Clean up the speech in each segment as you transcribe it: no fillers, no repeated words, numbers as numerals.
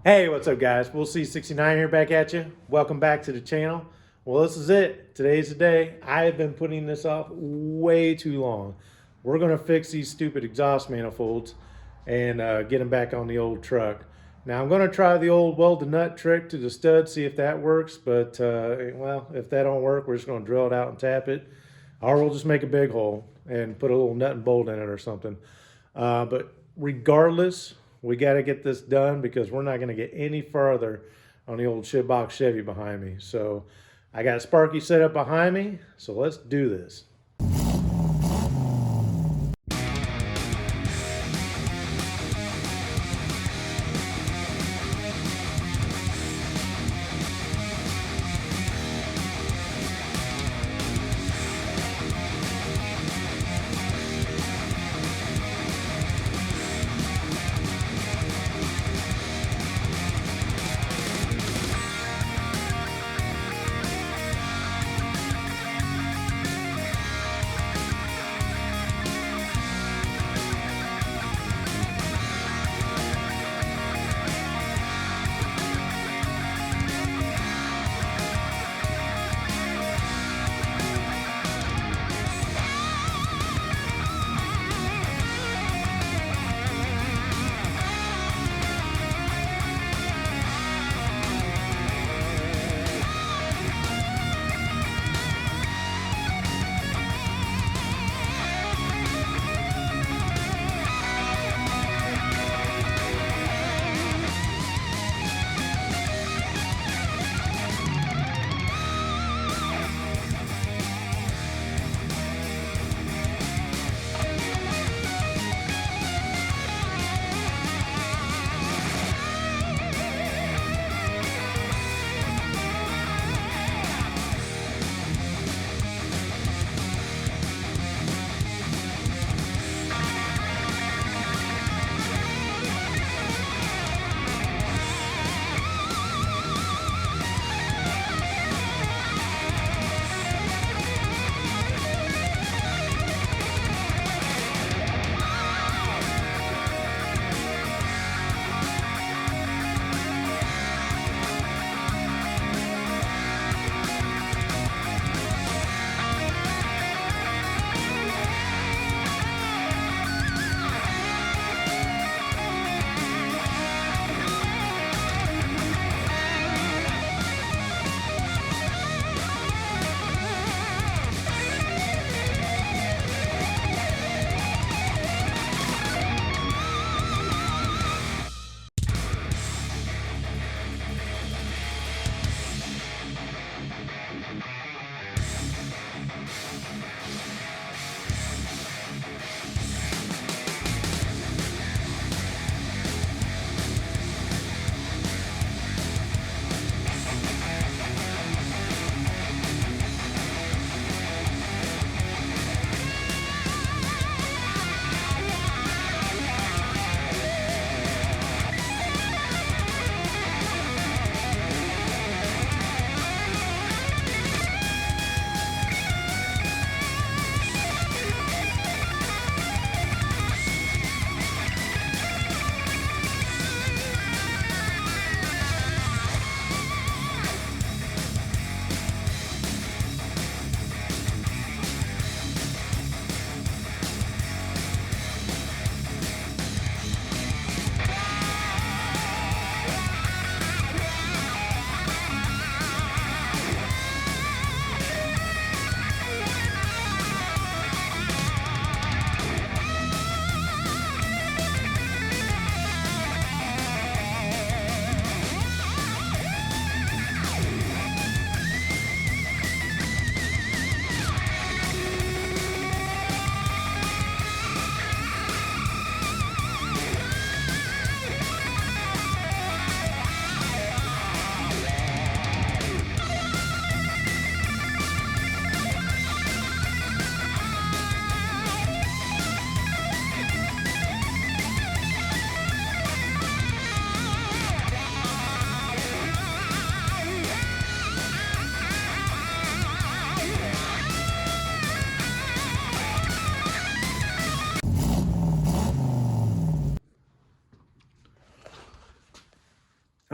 Hey, what's up guys? We'll see 69 here back at you. Welcome back to the channel. Well, this is it. Today's the day. I have been putting this off way too long. We're gonna fix these stupid exhaust manifolds and get them back on the old truck. Now I'm gonna try the old weld the nut trick to the stud, see if that works, but well, if that don't work, we're just gonna drill it out and tap it. Or we'll just make a big hole and put a little nut and bolt in it or something. But regardless, we got to get this done because we're not going to get any further on the old shitbox Chevy behind me. So I got Sparky set up behind me. So let's do this.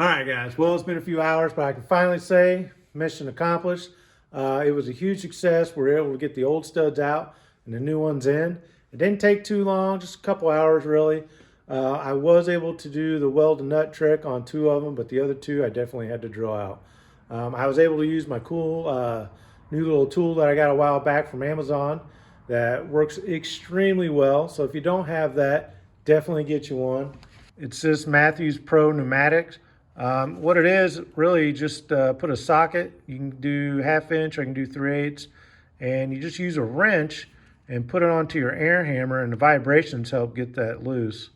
All right, guys. Well, it's been a few hours, but I can finally say mission accomplished. It was a huge success. We were able to get the old studs out and the new ones in. It didn't take too long, just a couple hours really. I was able to do the weld and nut trick on 2 of them, but the other 2 I definitely had to drill out. I was able to use my cool new little tool that I got a while back from Amazon that works extremely well. So if you don't have that, definitely get you one. It's this Matthews Pro Pneumatics. What it is, really just put a socket. You can do 1/2 inch or you can do 3/8, and you just use a wrench and put it onto your air hammer, and the vibrations help get that loose.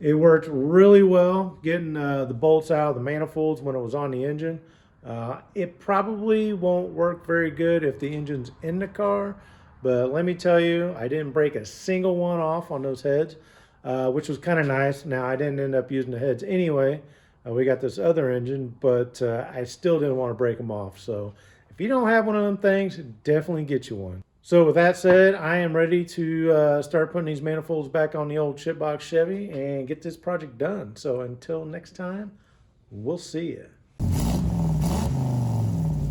It worked really well getting the bolts out of the manifolds when it was on the engine. It probably won't work very good if the engine's in the car, but let me tell you, I didn't break a single one off on those heads, which was kind of nice. Now, I didn't end up using the heads anyway. We got this other engine, but I still didn't want to break them off. So if you don't have one of them things, definitely get you one. So with that said, I am ready to start putting these manifolds back on the old shitbox Chevy and get this project done. So until next time, we'll see you.